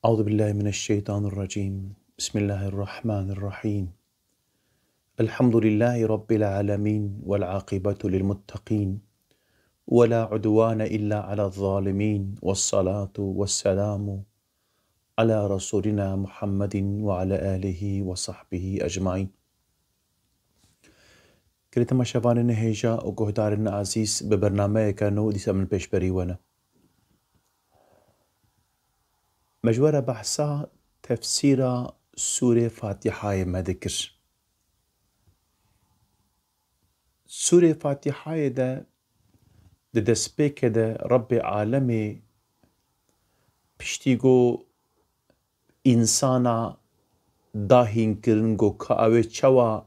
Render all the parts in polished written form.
أعوذ بالله من الشيطان الرجيم. بسم الله الرحمن الرحيم. الحمد لله رب العالمين والعاقبة للمتقين ولا عدوان إلا على الظالمين، والصلاة والسلام على رسولنا محمد وعلى آله وصحبه أجمعين. كلتا ما شبان هيجا وقهدارنا عزيز ببرنامج كانوا ديسا من بيش بريوانا مجورة بحثا تفسير سورة فاتحة مذكر. سورة فاتحة ده دسبيك ده رب عالمي پشتیگو انسانا داهين كرنگو كاوي چوا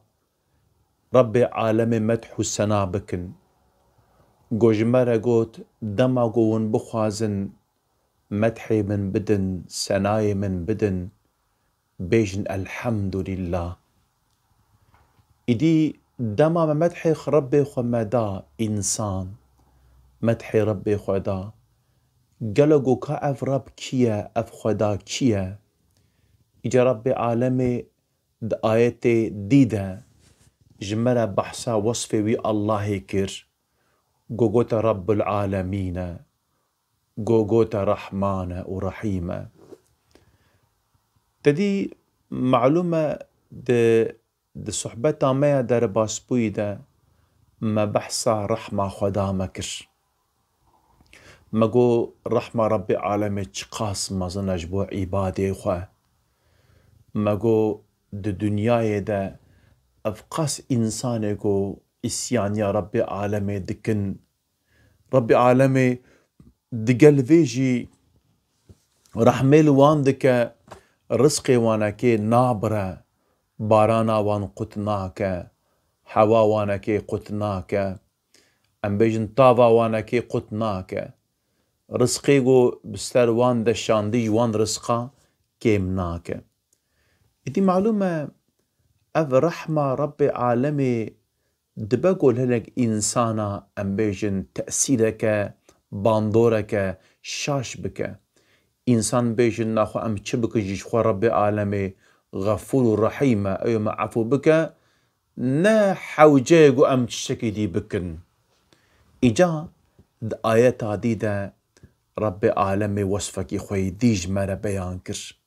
رب عالمي مدح و سنا بكن گوجمرا گوت دما گون بخوازن مدحي من بدن سناي من بدن بيجن الحمد لله. إدي دما مدحي ربي خمدا إنسان مدحي ربي خدا قلقو كأف رب كيا أف خدا كيا إجا رب عالمي آيات ديدا جمرا بحثا وصفي وي الله كر قوقوت رب العالمين قوقوت رحمن ورحيم. تدي معلومة د صحبتا ما در باسبوي دا ما بحثا رحمة خدا مكر مگو رحمة رب عالمي چقاس مزن اجبو عبادي خواه مگو د دنیای دا افقاس انساني گو اسيان يا رب عالمي دكن رب عالمي دقل فيجي رحميل وان دك رزقي وانكي نابرة بارانا وان قطناك حوا وانكي قطناك ام بيجن طاوا وانكي قطناك رزقي گو بستر وان دشاندي وان رزقا كيمناك. إدي معلومة اف رحمة رب عالمي دبقول هلك انسانا ام بيجن تأثيرك باندورك شاش بك انسان بيجن ناخو ام چبك جيشخوا رب عالمي غفور رحيم ايما عفو بك نا حوجيقو ام تشكي دي بكن إجا آيات عديدة رب عالمي وصفك خوي ديج مرا بيان كر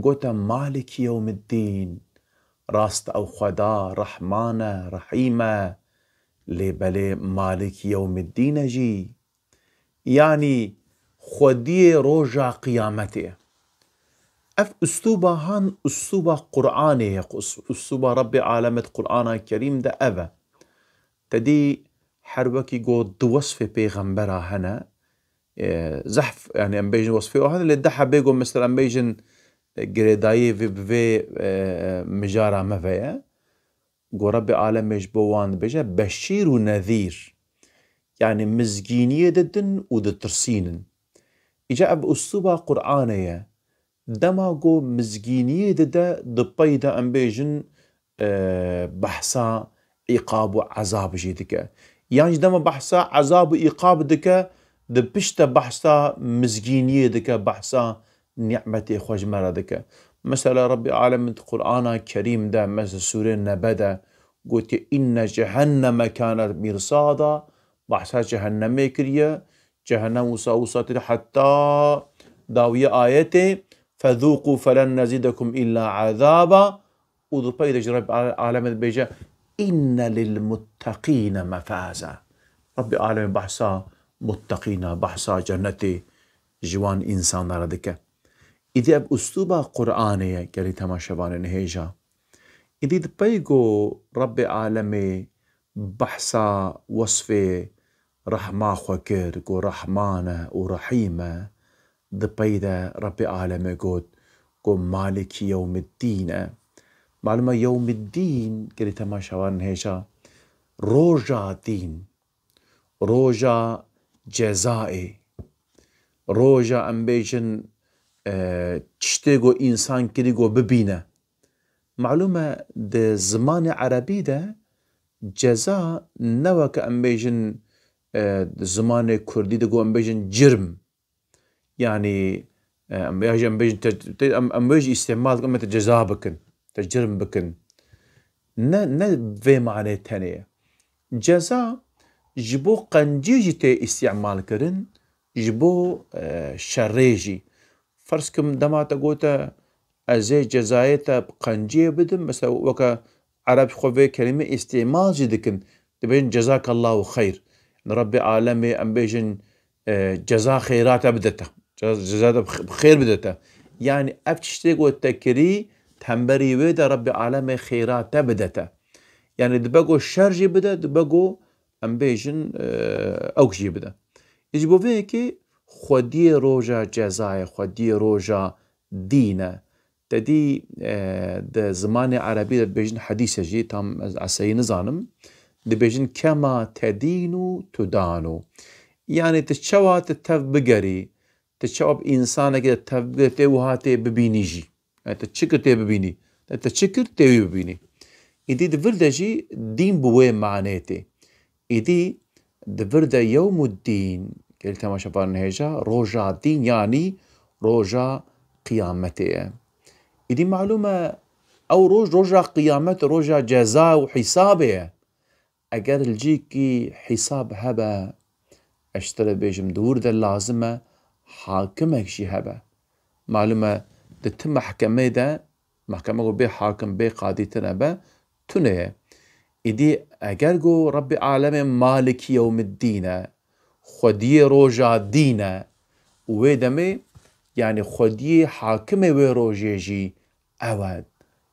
قوتا مالك يوم الدين راست او خدا رحمانة رحيمة لبلي مالك يوم الدين جي يعني خودي روجا قيامته. اف اسلوبا هان اسلوبا قرآني اسلوبا رب عالمة قرآن الكريم ده افا تدي حروكي قو دوصف بيغمبرا هنا زحف يعني ام بيجن وصفي وهذا اللي دحا بيقو مثلا ام بيجن قريداي في مجارة مفايا قو رب عالم يجبوان بيجا بشير ونذير يعني مزجينية ددن ودترسين إجا بأسلوبة قرآنية دما قو مزجينية ددا دبايدا ام بيجن بحثا إيقاب وعذاب جيدك يعني دما بحثا عذاب وإيقاب دك دبشتا بحثا مزجينية دك بحثا نعمتي خوش مردك. مثلا ربي عالم القرآن الكريم ده مثل سورة النبأ قلت إن جهنم كانت مرصادا بحثا جهنم كريا جهنم وصوصات حتى داوية آياتي فذوقوا فلن نزيدكم إلا عذابا وذبيد رب عالم البيجا إن للمتقين مفازا. رب عالم بحثا متقين بحثا جنتي جوان إنسان ردك. إذا بأسلوبة قرآنية قالي تماشبان نهيجا إذا دبيقو رب عالمي بحثا وصفي رحمة خوكر قو رحمانة ورحيمة دبيدا رب عالمي قو مالك يوم الدين. معلومة يوم الدين قالي تماشبان نهيجا روجا دين روجا جزائي روجا امبيجن تشتيقو إنسان كريقو ببينه. معلومة ده زمان عربي ده جزاء نوك امبيجن زمان كردي ده قو امبيجن جرم يعني ام يجي ام بيجي استعمال كلمة جزاء بكن تجرم بكن ن في معنى تانية جزاء جبو قنجيجي تي استعمال كرن جبو شريجي فرسكم دما تقوتا ازي جزايتا بقنجيه بدم مثلا وكا عرب خوفي كلمة استعمال جدكن تبين جزاك الله خير ربي عالمي ام بيجن جزاء خيرات بدته جزاء بخير بدته يعني افتشتيقو التكري تنبري ويدا ربي عالمي خيرات بدته يعني دبقو الشرجي بدا دبقو ام بيجن اوكجي بدا يجبو فيكي خودي روجا جزاء خودي روجا دينه تدي ده زمان عربي بيجن حديث جي تام عسي نزانم ده بيجن كما تدينو تدانو يعني تشوا تتف بقري تشوا بإنسانة كده تف بقري وهاتي ببينيجي يعني تشكر تي ببيني تشكر تي ببيني إدي دفرده جي دين بوي معناتي إدي دفرده يوم الدين قلت ما شفان هيجا روجا دين يعني روجا قيامتي إدي معلومة أو روجا قيامة روجا جزاء وحسابه أجر الجيكي حساب هبا أشتري بيجم دور ده اللازمة حاكمك شي هبا معلومة دتم محكمة ده محكمة بي حاكم بي قاضي تنبا تنية إدي أجر جو ربي عالم مالك يوم الدين خدي روجا دينه ويدمي يعني خدي حاكمة وروجي جي أود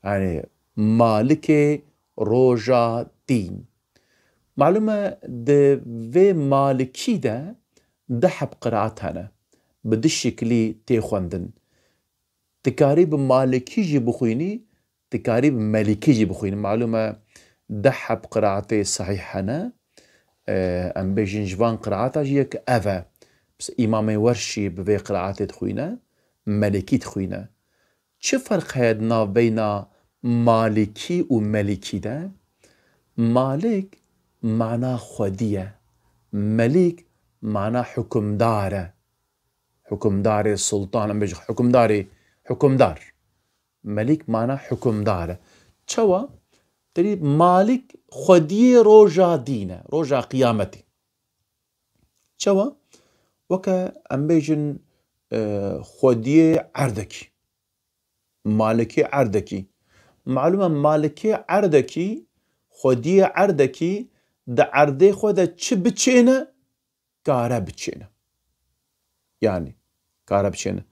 يعني مالك روجا دين معلومة ده في مالكي ده حب قراءتنا بدش شكلي تيخوندن تكاريب مالكي جي بخويني تكاريب مالكي جي بخويني معلومة ده حب قراءتي صحيحنا ام بيجن جوان قراءتها جيك أفا بس إمامي ورشي بفي قراءتي تخوينه مالكي تخوينه چه فرق هيدنا بين مالكي وملكي ده؟ مالك معناه خودية ملك معناه حكمدار حكمدار السلطان بيجي حكمدار ملك معناه حكمدار چوا تري مالك خودية روجا دينه روجا قيامتي چوا وكا ام بيجن خودية عردكي مالكي عردكي معلومة مالكي عردكي خودي عردكي دا عردي خودا چه بچينه كاره بچينه يعني كاره بچينه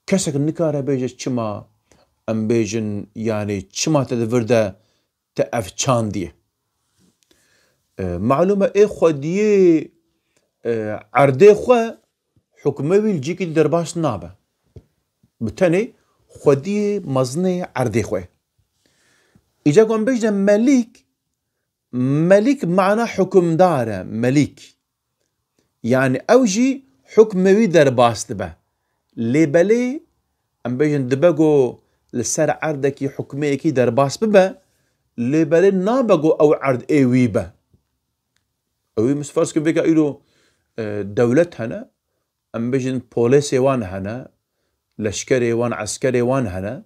كسك نكاره بيجه چما ام بيجن يعني چما تدفرده تأفچان ديه معلومة اي خودي عردي خو حكموي الجيكي درباس نابه بتاني خودي مزني عردي خوه إجا قوم بيجنا ملك معنى حكمدار ملك يعني أوجي حكموي درباس دبه لبلي أم بيجن دبقو لسر عردكي حكميكي درباس ببه لبلي نابقو أو عرد ايوي به اوي مسفرس كم بيكا إلو دولت هنا أم بيجن بوليسي وان هنا لشكري وان عسكري وان هنا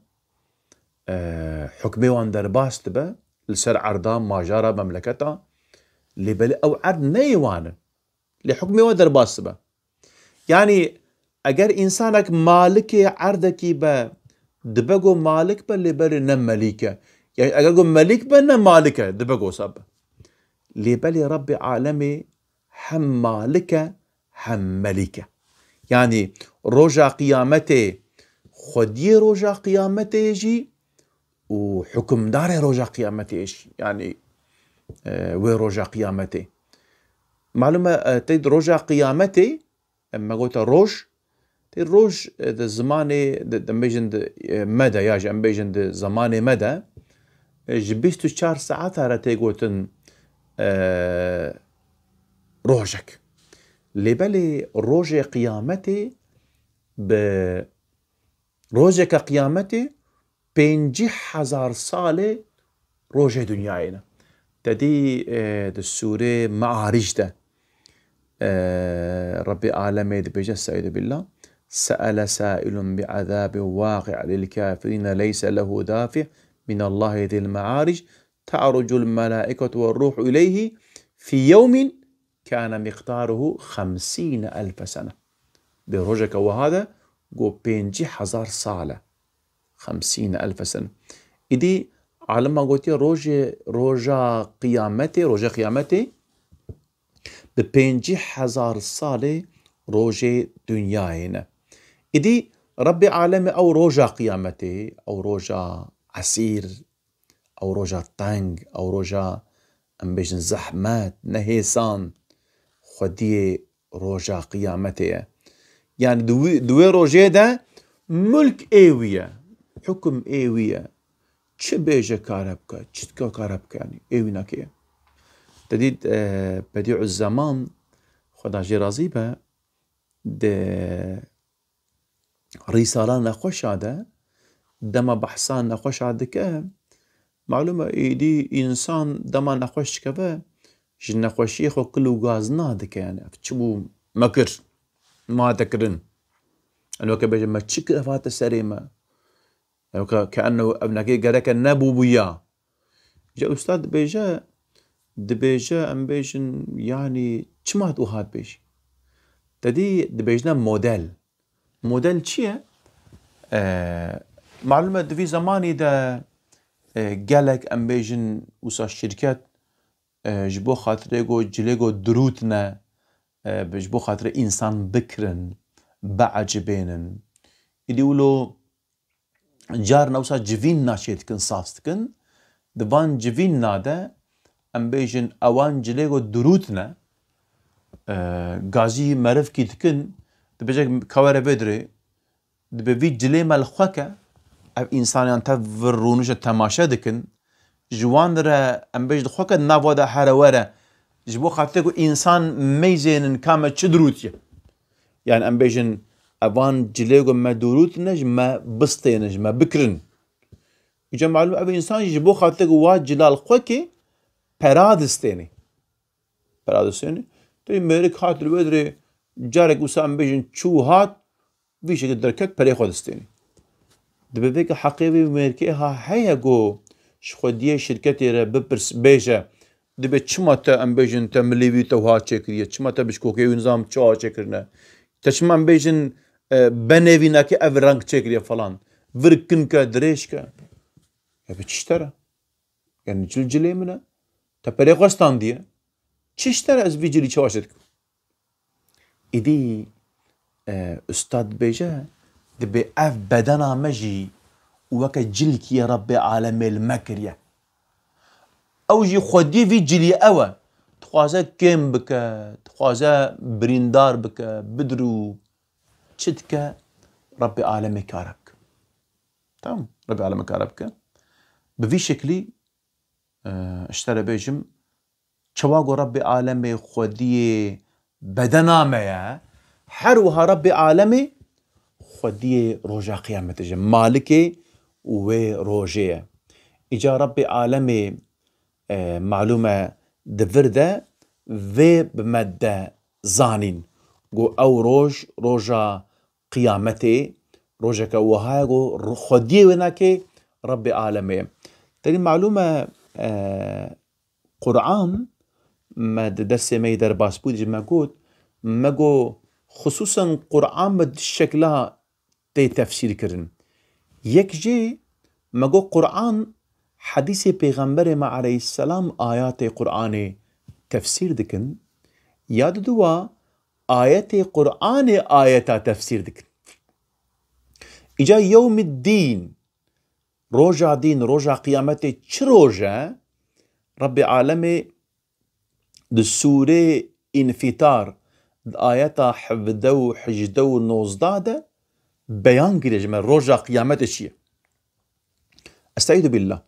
حكمي وان درباس تبا لسر عرضان ماجارة مملكتها لبلي أو عرض نيوان لحكمي وان درباس تبا يعني أجر إنسانك مالكي عرضكي با دبقو مالك با لبلي نم مليكة يعني أجر قو مليك با نم مالكة دبقو صاب لبلي ربي عالمي هم مالكة هم مليكة يعني رجع قيامته خدي رجع قيامته يجي وحكم داري رجع قيامته ايش يعني وين رجع قيامته معلومة تيد رجع قيامته اما قلت روج تيد روج ده زماني ده مبيجن مدى ياجي ام بيجن ده زماني مدى جبيستو 4 ساعات هرتي قلتن روجك لبالي روج قيامتي بروجك قيامتي 5000 ساله روج دنياينا تدي السورة معارج ده ربي عالمي بيجا السعيد بالله سأل سائل بعذاب واقع للكافرين ليس له دافع من الله ذي المعارج تعرج الملائكة والروح إليه في يوم كان مقداره 50,000 سنة. بروجك وهذا قو بينجي 1000 سالة 50,000 سنة. إدي على ما قلت روجا قيامتي ببينجي 1000 سالة روجي دنياينا. إدي ربي عالمي أو روجا قيامتي أو روجا عسير أو روجا تانج أو روجا أمبيجن زحمات نهيسان خدي روجا قيامتي. يعني دوي روجي ده ملك ايوية حكم ايوية چه بيجا كاربكا چتكا كاربكا يعني ايوينا كيه تديد بديع الزمان خدا جي رازي با ده رسالة نخوش هذا دما بحثان نخوش هذا كه معلومة ايدي انسان دما نخوش كبه جن نخوشي خو كله غازنا دك يعني فتشبو مكر ما تكرن انه كبه ما تشك فات السريمه يعني كانه ابنكي قالك النبو بيا جاء استاذ بيجا دبيجا ام بيجن يعني تشمات وهاد بيجي تدي دبيجنا موديل چيه معلومه في زماني ده قالك ام بيجن وسا الشركات جبو خاطريغو جليغو دروتنا بجبو خاطر انسان بكرن بعجبينن يدولو جار نوسا جفين ناشيتكن صافتكن دبان جفين نادا ام بيجن اوان جليغو دروتنا غازي مرف كيتكن دبجك كوارا بدري دبي جلي مالخوكا انسان تفرونوش تماشا دكن جوان را ام بيج خوكا نافودا حرورا جبو خاطركو انسان ميزين كاما تشدروتيا يعني ام بيجن اوان جليغو ما دروتنج ما بسطينج ما بكرن يجمع له ابي انسان جبو خاطركو واد جلال خوكي برادستيني تي ميرك خاطر بدري جارك وسام بيجن شو هات فيش دركت بري خودستيني دبيك حقيقي ميركي ها هيغو شخودية شركتي را ببرس بيجا دبي چما ام بيجن تمليوي توها چكريه چما بشكوكي نظام چا چكرنا تشما ام بيجن بنوينا كي اف رانك چكريه فلان وركنكا دريشكا يا بتشترى يعني جلجلي منا تبري غستان دي چشترى از فيجلي چواشتك ايدي استاد بيجا دبي اف بدنا مجي وكا جلك يا ربي عالم المكرية او جي خودي في جلي اوا تخوازا كيم بكا تخوازا بريندار بكا بدرو تشتكا ربي عالم كاربك تمام ربي عالم كاربك بفي شكلي اشترى بيجم شواغو ربي عالمي خودي بدنا ميا حروها ربي عالمي خودي رجا قيامة جم مالكي وروجيه إجا ربي عالمي معلومة دفرده في بمادة زانين جو أو روجا قيامتي روجا كوهاي جو خديه وناكي ربي عالمي تاني معلومة قرآن ما درس ما يدر باسبود جما قلت ما جو خصوصا قرآن بد شكلها تي تفسير كرن يكجي مگو قرآن حديث پیغمبر ما عليه السلام آيات قرآن تفسير دكن ياد دوا آيات قرآن آيات تفسير دكن إجا يوم الدين روجا دين روجا قيامته چه روجا رب عالمي دو سورة انفطار آيات حفدو حجدو نوزداده بيان كده جمال روجا قيامته شيء استعيذ بالله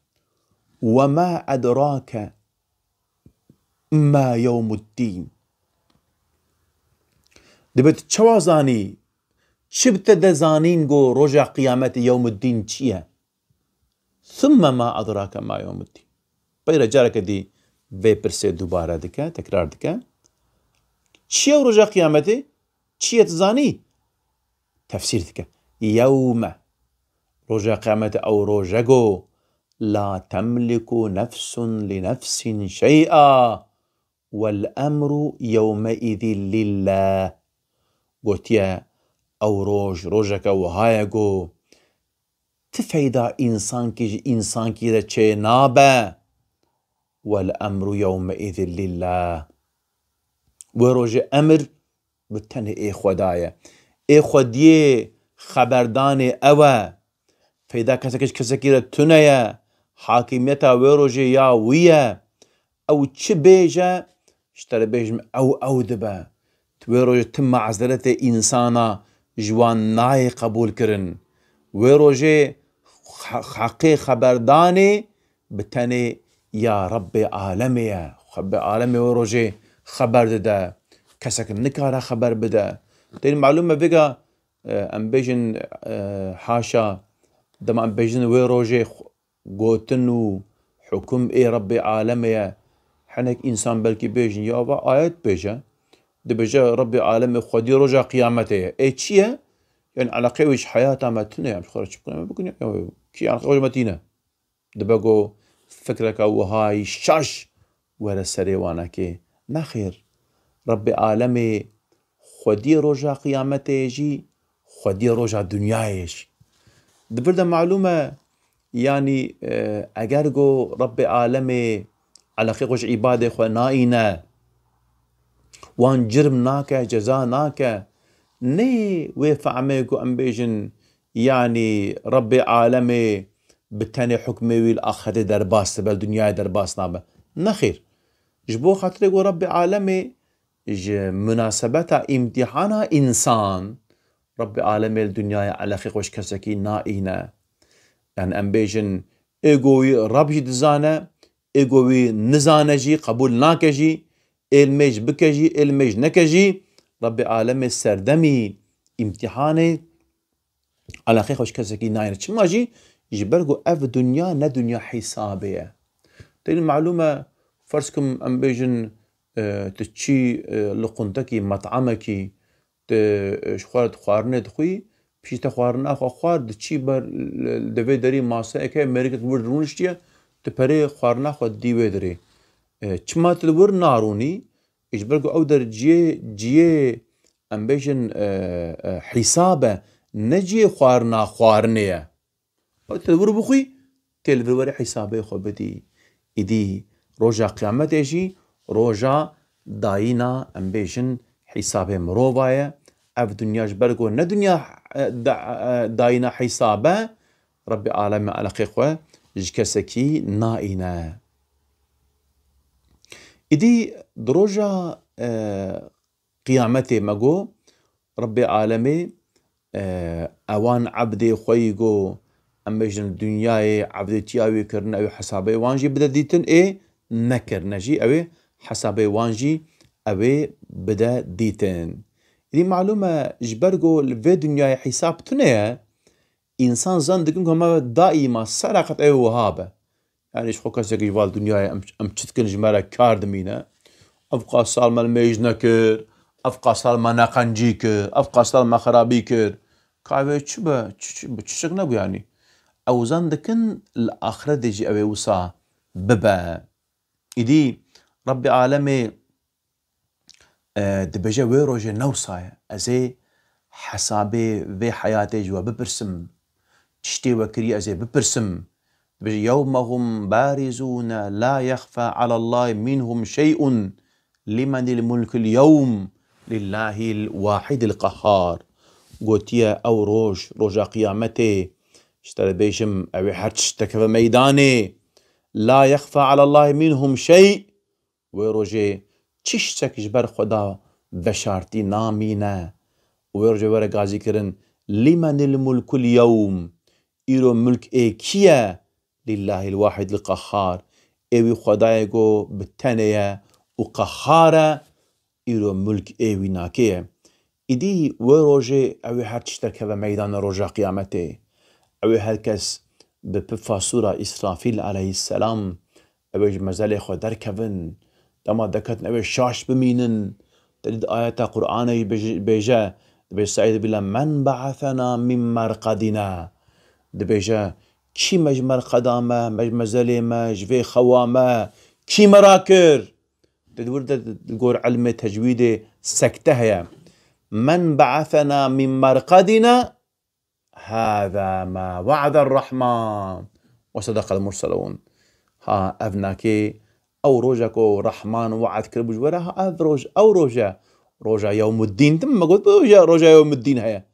وما أدراك ما يوم الدين دبت چوازاني شبت دزانين جو رجع قيامة يوم الدين چيه ثم ما أدراك ما يوم الدين بيرا جارك دي في برسي دوبارة دكا تكرار دكا چيه رجع قيامته چيه تزاني تفسير ذكا يوم رجع قيامته أو رجعو لا تملك نفس لنفس شيئا والأمر يومئذ لله. قلت يا أو روجك أو هايقو تفيدا إنسان كي ذا نابا والأمر يومئذ لله. وروج أمر بتنه إيه خدايا إيه خديه خبردان أوا فإذا كسكيرة تنيا حاكميتها وروجي يا ويا أو تشبيجا اشتري بيجم أو دبا وروجي تم عزلته إنسانا جوان ناي قبول كرن وروجي حقي خبرداني بتني يا رب عالمي رب عالمي وروجي خبر ده كسك نكارا خبر بدا تاني معلومة بقى ام بيجن حاشا دم ام بيجن وروجي قوتنو حكم ايه رب عالمي حنك انسان بلكي بيجن يابا آيات بيجا دبجا رب عالمي خدي رجا قيامته ايه چيه يعني على قويش حياته ما تنه يعني خرج بكون كي على قويش ما تينا دبقو فكرك او هاي شاش ولا سريوانا كي ما خير رب عالمي خدي رجا قيامته جي خدي رجا دنيايش دبرده معلومة يعني اگر گو رب عالمي على قويش عباده خو نائنا وان جرم ناكا جزا ناكا ني ويفعميكو أمبيجن يعني ربي عالمي بتاني حكمي والآخر درباس بل دنيا درباس نابا نخير جبو خاطر يقول ربي عالمي مناسبتها امتحانها إنسان ربي عالمي الدنيا على خيق وش كسكي نائنا يعني أمبيجن إيقوي ربي دزانا إيقوي نزانجي قبول ناكجي الميج بكجي الميج نكجي رب عالمي سردمي امتحاني على خيخ وش كسكي ناين چما جي يجبرقو اف دنيا نا دنيا حسابية تاني المعلومة فرسكم ام بيجن تتشي لقنتكي مطعمكي شخوارد خوارنه دخوي بشي تخوارنا اخو خوار دتشي بر دوي داري ماسا اكي مريكت ورد رونشتيا تپري خوارنا خو ديوه داري چما تلور ناروني يجبرقو او در جيه ام بيجن حسابه نجي خوارنا خوارنيه تلور بخوي تلور حسابه خو بدي إدي روجا قيامته جي روجا داينا ام بيجن حسابه مروبايا اف دنيا جبرقو نا دنيا داينا حسابه ربي عالمي على قيقوه جكسكي نائنا إدي دروجا قيامته مگو ربي عالمي اوان عبدي خويقو ام بيجن دنياي عبدي تياوي كرنا او حسابي وانجي بدا ديتن ايه نكر نجي او حسابي وانجي او بدا ديتن دي معلومة جبرقو في دنياي حساب تنيا انسان زندقن كما دائما سرقت او وهابه يعني ايش خوكا سيكي جوال دنياي ام تشتكن جمالا كاردمينا افقا صال ما الميج نكر افقا صال ما ناقنجي كر افقا صال ما خرابي كر كاوي تشبه تشتك نبو يعني او زندقن الاخرة ديجي او وصا ببا إدي ربي عالمي دبجا ويروجي نوصايا ازي حسابي في حياتي جوا ببرسم تشتي وكري ازي ببرسم يوم هم بارزون لا يخفى على الله منهم شيء لمن الملك اليوم لله الواحد القهار قوتيا او روجا قيامتي اشتري بيشم او حرشتك ميداني لا يخفى على الله منهم شيء ويروجي تشتك جبر خدا بشارتي نامينا ويروجي ورا غازي كرن لمن الملك اليوم إيرو ملك كيا لله الواحد القهار ايوي خدايقو بالتانية وقهارة إيرو ملك ايوي ناكيه إدي وروجي اوي هر تشتك هذا ميدان روجا قيامته اوي هركس ببفا سورة إسرافيل عليه السلام اوي مزالي خو دركبن دما دكتن اوي شاش بمينن تريد آيات قرآن بيجا دبي سعيد بلا من بعثنا من مرقدنا دبيجا كي مجمر قدامه مجمزلمه جفي خوامه كي مراكر تدور تقول علم تجويد سكتها من بعثنا من مرقدنا هذا ما وعد الرحمن وصدق المرسلون. ها أفناكي أو روجاكو رحمن وعد كربوج وراها أفروج أو روجا يوم الدين تم ما قلت روجا يوم الدين هيا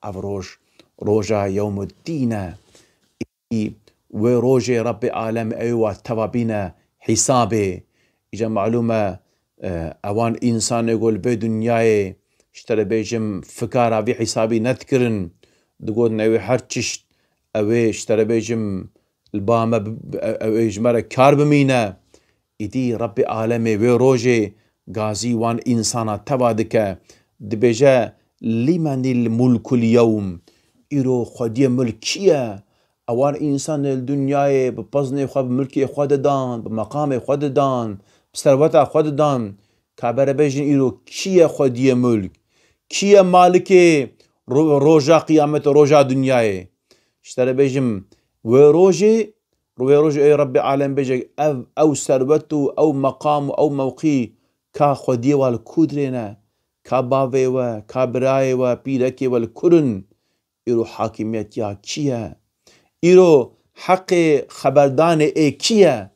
أفروج روجا يوم الدين وروجا رب العالم أيوة توابينا حسابه إجا معلومة أوان إنسان يقول بدنياي اشترى بيجم فكارة في حسابي نذكرن دقول نوي حرتشت أوي اشترى بيجم البامة أوي جمرة كاربمينة إدي رب العالمي وروجي غازي وان إنسانا تبادك دبجا لمن الملك اليوم إيرو خدي ملكية أوان إنسان الدنيا ببزن خد ملكي خد دان بمقام خد دان بثروته خد دان كابر بيجن إيرو كيا خدي ملك كيا مالكي روجا قيامة روجا دنياي اشترى بيجم وروجي أي رب العالم بيجي أو ثروته أو مقام أو موقي كا خدي والكودرنا كاباوي وكابراي وبيركي والكرن إيرو حاكميت يا كيا إيرو حق خبردان إيه كيا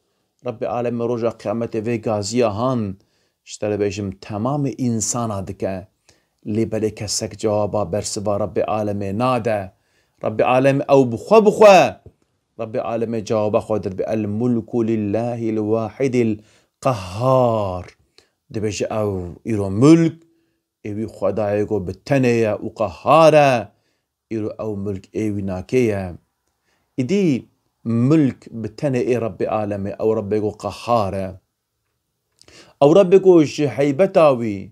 رب العالم روجا قيامته في غازيا هان اشترى بيجم تمام إنسان دكا لبالي كسك جوابا برسبا رب العالم نادا رب العالم أو بخوا رب العالم جوابا خودر بالملك لله الواحد القهار دبيج أو إيرو ملك إيوي خدايقو بالتنية وقهارة إيرو أو ملك إيوي ناكية إدي ملك بالتنية رب العالم أو ربيقو قهارة أو ربيقو جحيبتاوي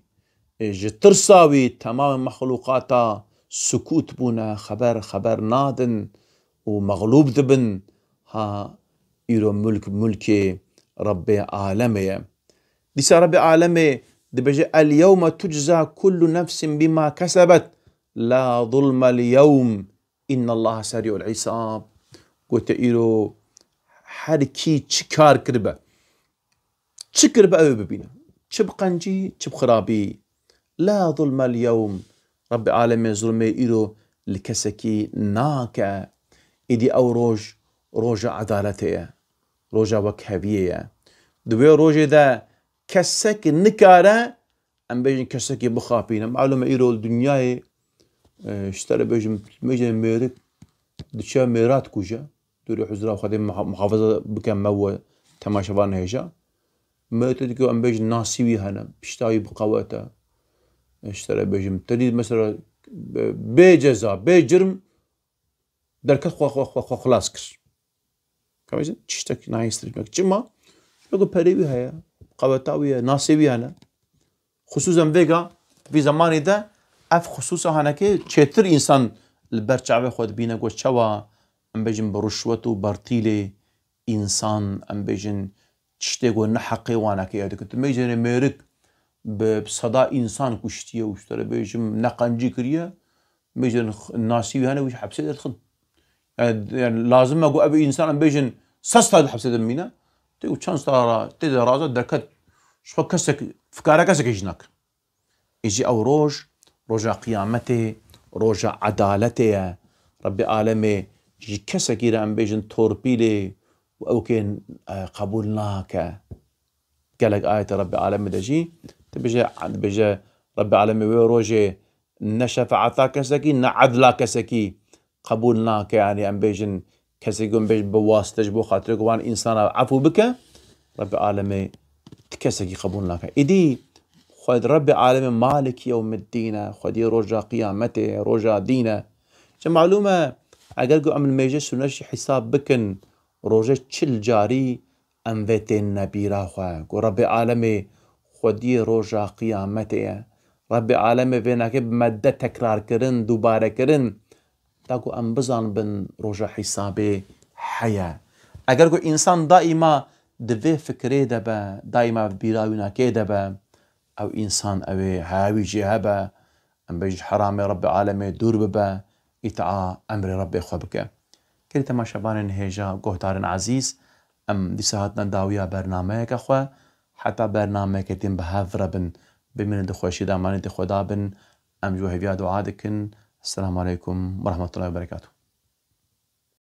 جترساوي تمام مخلوقاتا سكوت بونا خبر نادن ومغلوب دبن ها إيرو ملكي رب العالمي ديسا رب العالمي دبجي اليوم تجزى كل نفس بما كسبت لا ظلم اليوم إن الله سريع الحساب قلت إيرو حركي تشكار كربة أوي ببينا تشبقنجي تشبخرابي لا ظلم اليوم رب العالمين ظلمي إيرو لكسكي ناكا إدي أو روج عدالتي روجا وكهبية دوي روجي دا كسك نكارة أم بيجن كسكي بخابينا معلومة إيرو الدنيا اشترى بيجن ميرك دشا ميرات كوجا دوري حزرا وخدم محافظة بكم مو تماشفان هيجا ميرتكو أم بيجن ناسيوي هنا بشتاوي بقواتا اشترى بيجن تريد مثلا بجزا بجرم دركت خلاص كر كميزن تشتك نايستري بك جما يقول بريوي هيا قواتاوية ناسيوي هنا خصوصا فيجا في زماني ده اف خصوصا هنا كي تشتر انسان البرچاوي خود بينا قوش شوا ام بيجن برشوتو برتيلي انسان ام بيجن تشتيقو نحقي وانا كي كنت ميجن ميرك بصدا انسان كشتيه واشترى بيجن نقنجي كريه ميجن ناسيوي هنا وش حبسي دخل يعني لازم اقول ابي انسان بيجن سستا الحبسه دمينا تقول شانس ترى تدري رازا دركت شو كسك فكارك كسك يجنك يجي او روجا قيامته روجا عدالته رب العالمين يجي كسك يرى ام بيجن توربيلي او كان قبولناك قالك آية رب العالمين دجي تبجي رب العالمين وروجي نشفعتا كسكي نعدلا كسكي قبولناك يعني ام بيجن كسيقون بيج بواسطة بو خاطرك وان انسان عفو بك رب العالمين تكسكي قبولناك إدي خد رب العالمين مالك يوم الدين خدي رجا قيامته رجا دينه معلومة اقلقو عمل ميجس ونشي حساب بكن رجا تشل جاري ام فيتين نبيرا خواه رب العالمين خدي رجا قيامته رب العالمين بينك بمدى تكرار كرن دوباره كرن تاكو ام بزان بن روجا حسابي حياة اگر انسان دائما دفي فكري دبا دائما بيراوينا كي دبا او انسان او هاوي جهبا ام بيج حرام رب العالمين دور ببا إتعا أمر رب خبك كل تماشبان هيجا قهتار عزيز ام دي ساعتنا داوية برنامج أخوة حتى برنامج كتن بهذ ربن بمن دخوشي دامان دخو دابن ام جوه بيا دعادكن. السلام عليكم ورحمة الله وبركاته.